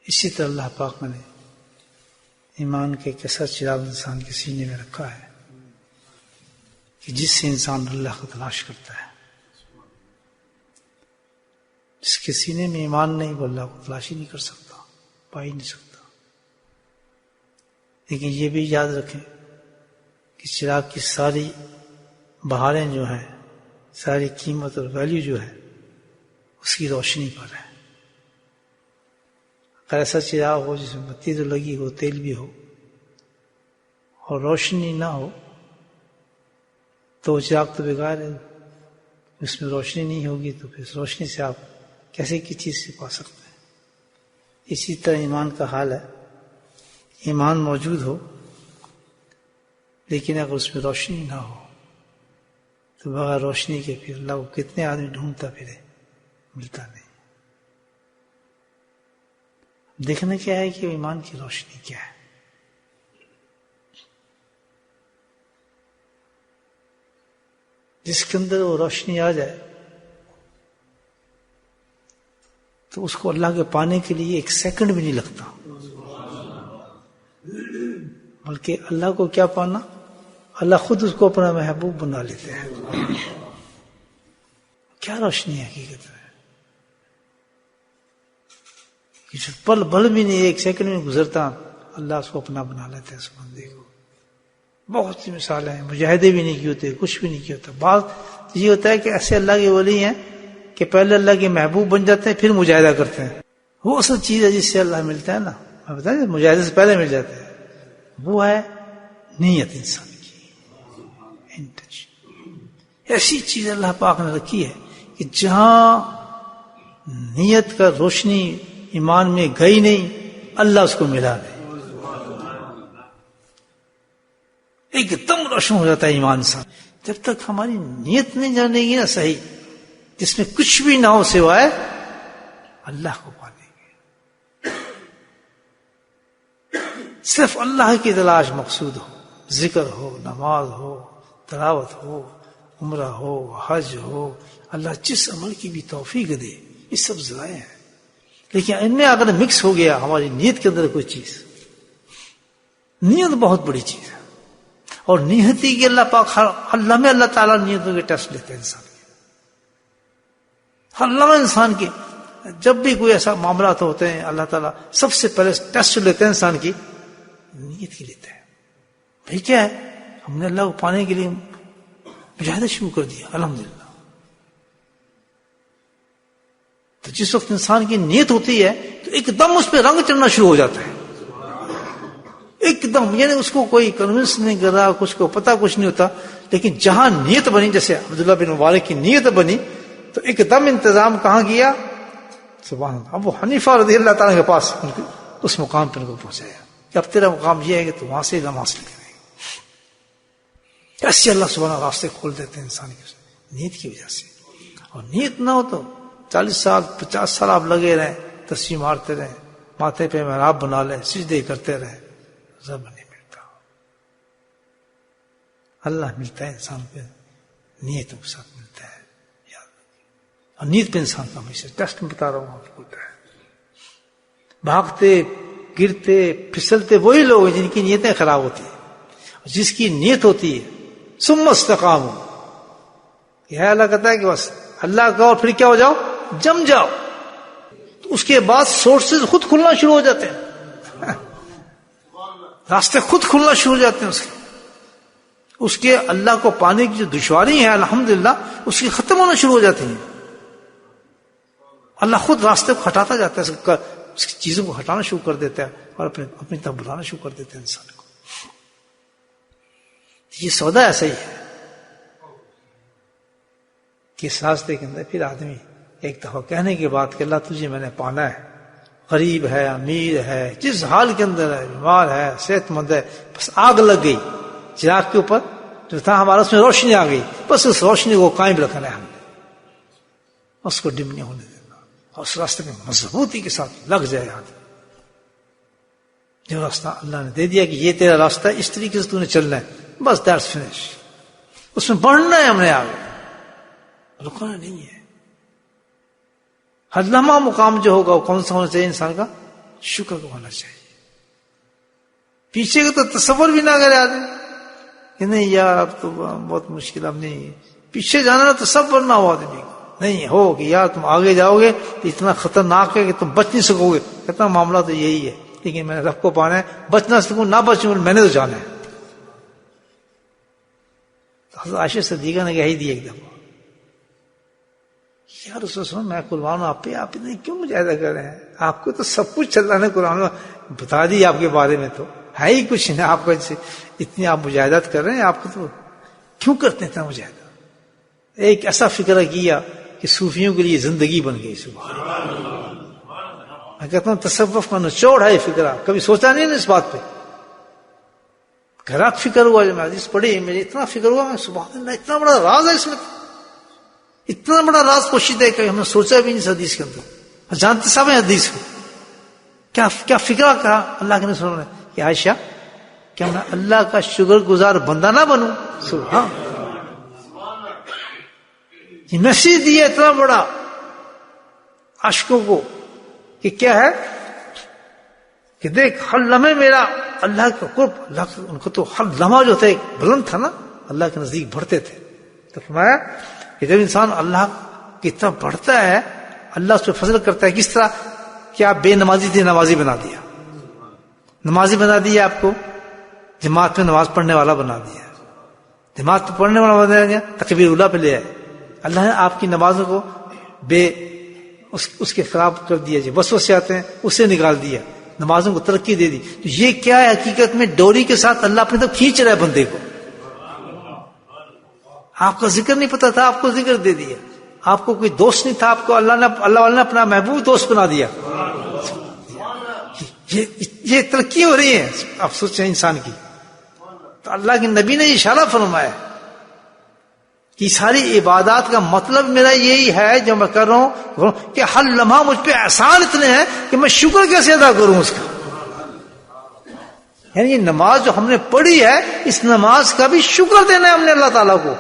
اسی طرح اللہ پاک نے ایمان کے ایک ایسا چراغ انسان کے سینے میں رکھا ہے کہ جس سے انسان اللہ کو تلاش کرتا ہے. جس کے سینے میں ایمان نہیں وہ اللہ کو تلاش ہی نہیں کر سکتا، پا ہی نہیں سکتا. لیکن یہ بھی یاد رکھیں کہ چراغ کی ساری بہاریں جو ہیں، ساری قیمت اور ویلیو جو ہے اس کی روشنی پر ہے. اگر ایسا چراغ ہو جس میں بتی تو لگی ہو، تیل بھی ہو، اور روشنی نہ ہو تو وہ چراغ تو بیکار ہے. اس میں روشنی نہیں ہوگی تو پھر اس روشنی سے آپ کیسے کی چیز سے پا سکتے ہیں. اسی طرح ایمان کا حال ہے. ایمان موجود ہو لیکن اگر اس میں روشنی نہ ہو تو بغیر روشنی کے پھر اللہ کو کتنے آدمی ڈھونڈتا پھرے، ملتا نہیں. دیکھنا کیا ہے کہ ایمان کی روشنی کیا ہے. جس کے اندر وہ روشنی آ جائے تو اس کو اللہ کے پانے کے لیے ایک سیکنڈ بھی نہیں لگتا، بلکہ اللہ کو کیا پانا، اللہ خود اس کو اپنا محبوب بنا لیتے ہیں. کیا روشنی حقیقت ہے کہ پل بل بھی نہیں، ایک سیکنڈ میں گزرتا اللہ اس کو اپنا بنا لیتے ہیں اس بندے کو. بہت سی مثالیں ہیں، مجاہدے بھی نہیں کیے ہوتے، کچھ بھی نہیں کیا ہوتا. بعض یہ ہوتا ہے کہ ایسے اللہ کے ولی ہیں کہ پہلے اللہ کے محبوب بن جاتے ہیں پھر مجاہدہ کرتے ہیں. وہ اصل چیز ہے جس سے اللہ ملتا ہے نا، میں بتائیں مجاہدے سے پہلے مل جاتے ہیں. وہ ہے نیت انسان کی، انٹینشن. ایسی چیز اللہ پاک نے رکھی ہے کہ جہاں نیت کا روشنی ایمان میں گئی نہیں، اللہ اس کو ملا دے. ایک دم روشن ہو جاتا ہے ایمان سے. جب تک ہماری نیت نہیں جانے گی نا صحیح، جس میں کچھ بھی نہ ہو سوائے اللہ کو پانے گے، صرف اللہ کی تلاش مقصود ہو، ذکر ہو، نماز ہو، تلاوت ہو، عمرہ ہو، حج ہو، اللہ جس عمل کی بھی توفیق دے. یہ سب ذرائع ہیں. لیکن ان میں اگر مکس ہو گیا ہماری نیت کے اندر کوئی چیز، نیت بہت بڑی چیز ہے. اور نیتی کی اللہ پاک ہر لمحے اللہ تعالیٰ نیتوں کے ٹیسٹ لیتے ہیں انسان کے. ہر لمحے انسان کے جب بھی کوئی ایسا معاملات ہوتے ہیں اللہ تعالیٰ سب سے پہلے ٹیسٹ لیتے ہیں انسان کی نیت کی لیتے ہیں. بھائی کیا ہے، ہم نے اللہ کو پانے کے لیے مجاہدہ شروع کر دیا الحمدللہ. تو جس وقت انسان کی نیت ہوتی ہے تو ایک دم اس پہ رنگ چڑھنا شروع ہو جاتا ہے. ایک دم، یعنی اس کو کوئی کنونس نہیں کر رہا، کچھ کو پتہ کچھ نہیں ہوتا. لیکن جہاں نیت بنی، جیسے عبداللہ بن مبارک کی نیت بنی تو ایک دم انتظام کہاں کیا، سبحان اللہ. ابو حنیفہ رضی اللہ تعالیٰ کے پاس اس مقام پر ان کو پہنچایا کہ اب تیرا مقام یہ ہے کہ تو وہاں سے علم حاصل کرے. ایسے اللہ سبحانہ راستے کھول دیتے ہیں انسان کے نیت کی وجہ سے. اور نیت نہ ہو تو 40 سال 50 سال آپ لگے رہیں، تسبیح مارتے رہیں، ماتھے پہ محراب بنا لیں، سجدے کرتے رہیں، رب نہیں ملتا. اللہ ملتا ہے انسان پہ نیت کے ساتھ ملتا ہے. اور نیت پہ انسان کا ہمیشہ ٹیسٹ میں بتا رہا ہوں آپ کو ہوتا ہے. بھاگتے گرتے پھسلتے وہی لوگ ہیں جن کی نیتیں خراب ہوتی ہیں. جس کی نیت ہوتی ہے ثم استقاموا، یہ اللہ کہتا ہے کہ بس اللہ کا اور پھر کیا ہو جاؤ، جم جاؤ. تو اس کے بعد سورسز خود کھلنا شروع ہو جاتے ہیں، راستے خود کھلنا شروع ہو جاتے ہیں. اس کے اللہ کو پانے کی جو دشواری ہے الحمدللہ اس کی ختم ہونا شروع ہو جاتی ہیں. اللہ خود راستے کو ہٹاتا جاتا ہے، اس کی چیزوں کو ہٹانا شروع کر دیتا ہے اور اپنی طرف بلانا شروع کر دیتے ہیں انسان کو. یہ سودا ایسا ہی ہے کہ اس راستے کے اندر پھر آدمی ایک دفعہ کہنے کے بعد کہ اللہ تجھے میں نے پانا ہے، غریب ہے، امیر ہے، جس حال کے اندر ہے، بیمار ہے، صحت مند ہے، بس آگ لگ گئی چراغ کے اوپر جو تھا ہمارا، اس میں روشنی آ گئی، بس اس روشنی کو قائم رکھنا ہے ہم نے، اس کو ڈم نہیں ہونے دینا. اور اس راستے میں مضبوطی کے ساتھ لگ جائے آدمی. جو راستہ اللہ نے دے دیا کہ یہ تیرا راستہ ہے، اس طریقے سے تو نے چلنا ہے، بس دیٹس فنش. اس میں بڑھنا ہے ہم نے، آگے رکنا نہیں ہے. ہر لمحہ مقام جو ہوگا وہ کون سا ہونا چاہیے انسان کا، شکر کو ہونا چاہیے. پیچھے کا تو تصور بھی نہ کرے آدمی کہ نہیں یار اب تو بہت مشکل، اب نہیں پیچھے جانا، تصور نہ ہو آدمی کو، نہیں ہو کہ یار تم آگے جاؤ گے تو اتنا خطرناک ہے کہ تم بچ نہیں سکو گے. کہتا معاملہ تو یہی ہے، لیکن میں نے رب کو پانا ہے، بچ نہ سکوں نہ بچوں میں نے تو جانا ہے. حضرت عائشہ صدیقہ نے کہی دی ایک دفعہ، یار رسول اللہ میں قربان ہوں آپ پہ، آپ اتنے کیوں مجاہدہ کر رہے ہیں؟ آپ کو تو سب کچھ اللہ نے قرآن میں بتا دی، آپ کے بارے میں تو ہے ہی کچھ نہیں، آپ کو اتنی آپ مجاہدات کر رہے ہیں، آپ کو تو کیوں کرتے ہیں اتنا مجاہدہ؟ ایک ایسا فکرہ کیا کہ صوفیوں کے لیے زندگی بن گئی. سبحان اللہ. میں کہتا ہوں تصوف کا نچوڑ ہے یہ فکرہ، کبھی سوچا نہیں نا اس بات پہ. گھر فکر ہوا جب میں حدیث پڑھی، مجھے اتنا فکر ہوا، میں سبحان اللہ اتنا بڑا راز ہے اس میں، اتنا بڑا راز پوشیدہ ہے کہ ہم نے سوچا بھی نہیں اس حدیث کے اندر. جانتے سب ہیں حدیث کو، کیا فکرہ کہا اللہ کے رسول نے کہ عائشہ کیا میں اللہ کا شکر گزار بندہ نہ بنوں؟ سبحان یہ نصیب دیا اتنا بڑا عاشقوں کو کہ کیا ہے کہ دیکھ ہر لمحے میرا اللہ کا قرب، اللہ کا ان کو تو ہر لمحہ جو تھا ایک بلند تھا نا، اللہ کے نزدیک بڑھتے تھے. تو فرمایا کہ جب انسان اللہ کی طرف بڑھتا ہے، اللہ اس پہ فضل کرتا ہے. کس طرح کہ آپ بے نمازی تھے، نمازی بنا دیا، نمازی بنا دیا، آپ کو جماعت میں نماز پڑھنے والا بنا دیا، جماعت میں پڑھنے والا بنا دیا، تکبیر اولیٰ پہ لے آئے. اللہ نے آپ کی نمازوں کو اس کے خراب کر دیا، جو وسوسے آتے ہیں اسے نکال دیا، نمازوں کو ترقی دے دی. تو یہ کیا ہے؟ حقیقت میں ڈوری کے ساتھ اللہ اپنی طرف کھینچ رہا ہے بندے کو. آپ کا ذکر نہیں پتا تھا، آپ کو ذکر دے دیا. آپ کو کوئی دوست نہیں تھا، آپ کو اللہ والے نے اپنا محبوب دوست بنا دیا. یہ ترقی ہو رہی ہے آپ سوچیں انسان کی. تو اللہ کے نبی نے اشارہ فرمایا کہ ساری عبادات کا مطلب میرا یہی ہے جو میں کر رہا ہوں کہ ہر لمحہ مجھ پہ احسان اتنے ہیں کہ میں شکر کیسے ادا کروں اس کا. یعنی یہ نماز جو ہم نے پڑھی ہے، اس نماز کا بھی شکر دینا ہے ہم نے اللہ تعالیٰ کو.